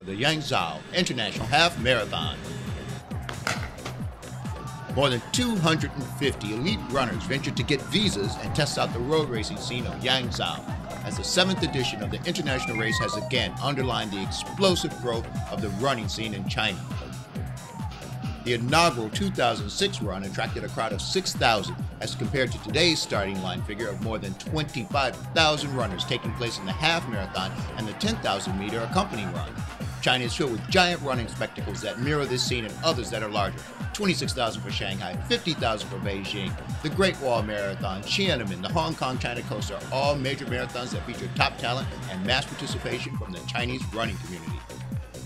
the Yangzhou International Half Marathon. More than 250 elite runners ventured to get visas and test out the road racing scene of Yangzhou, as the 7th edition of the international race has again underlined the explosive growth of the running scene in China. The inaugural 2006 run attracted a crowd of 6,000 as compared to today's starting line figure of more than 25,000 runners taking place in the half marathon and the 10,000-meter accompanying run. China is filled with giant running spectacles that mirror this scene and others that are larger. 26,000 for Shanghai, 50,000 for Beijing. The Great Wall Marathon, Tiananmen, the Hong Kong China Coast are all major marathons that feature top talent and mass participation from the Chinese running community.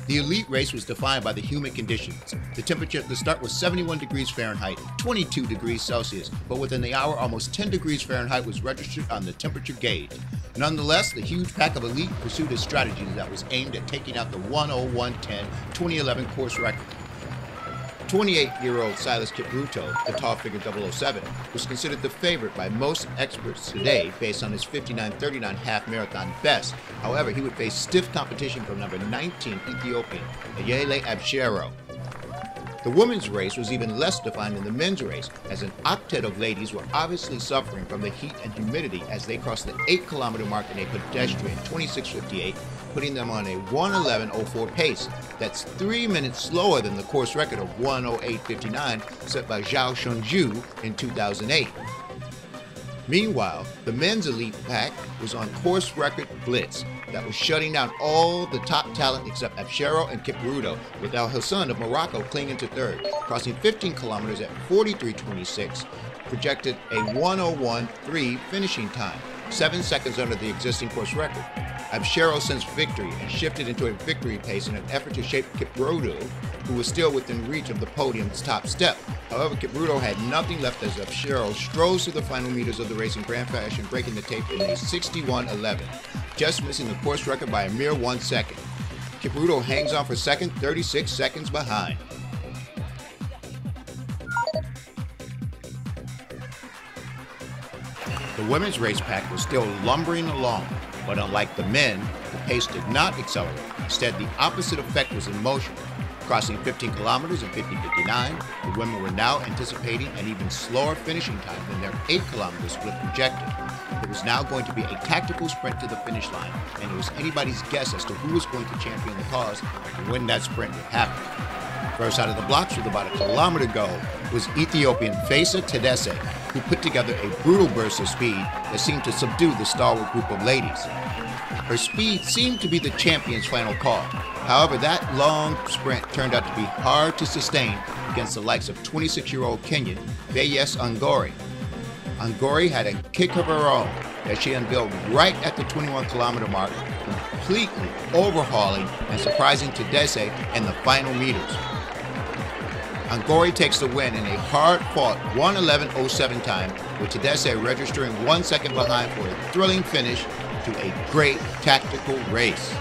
The elite race was defined by the humid conditions. The temperature at the start was 71 degrees Fahrenheit, 22 degrees Celsius, but within the hour, almost 10 degrees Fahrenheit was registered on the temperature gauge. Nonetheless, the huge pack of elite pursued a strategy that was aimed at taking out the 1:01:10 2011 course record. 28-year-old Silas Kipruto, the tall figure 007, was considered the favorite by most experts today based on his 59:39 half marathon best. However, he would face stiff competition from number 19 Ethiopian, Ayele Abshero. The women's race was even less defined than the men's race, as an octet of ladies were obviously suffering from the heat and humidity as they crossed the 8-kilometer mark in a pedestrian 26:58, putting them on a 1:11:04 pace. That's 3 minutes slower than the course record of 1:08:59 set by Zhao Shunju in 2008. Meanwhile, the men's elite pack was on course record blitz that was shutting down all the top talent except Abshero and Kipruto, with Al Hassan of Morocco clinging to third, crossing 15 kilometers at 43:26, projected a 1:01:03 finishing time, 7 seconds under the existing course record. Abshero sensed victory and shifted into a victory pace in an effort to shape Kipruto, who was still within reach of the podium's top step. However, Kipruto had nothing left as Abshero strolls through the final meters of the race in grand fashion, breaking the tape in a 61:11, just missing the course record by a mere 1 second. Kipruto hangs on for second, 36 seconds behind. The women's race pack was still lumbering along, but unlike the men, the pace did not accelerate. Instead, the opposite effect was in motion. Crossing 15 kilometers in 50:59, the women were now anticipating an even slower finishing time than their 8-kilometer split projected. It was now going to be a tactical sprint to the finish line, and it was anybody's guess as to who was going to champion the cause and when that sprint would happen. First out of the blocks with about a kilometer to go was Ethiopian Fesa Tedesse, who put together a brutal burst of speed that seemed to subdue the stalwart group of ladies. Her speed seemed to be the champion's final call. However, that long sprint turned out to be hard to sustain against the likes of 26-year-old Kenyan Bayes Angori. Angori had a kick of her own that she unveiled right at the 21-kilometer mark, completely overhauling and surprising Tedesse in the final meters. Angori takes the win in a hard-fought 1:11:07 time, with Tedesse registering 1 second behind for a thrilling finish to a great tactical race.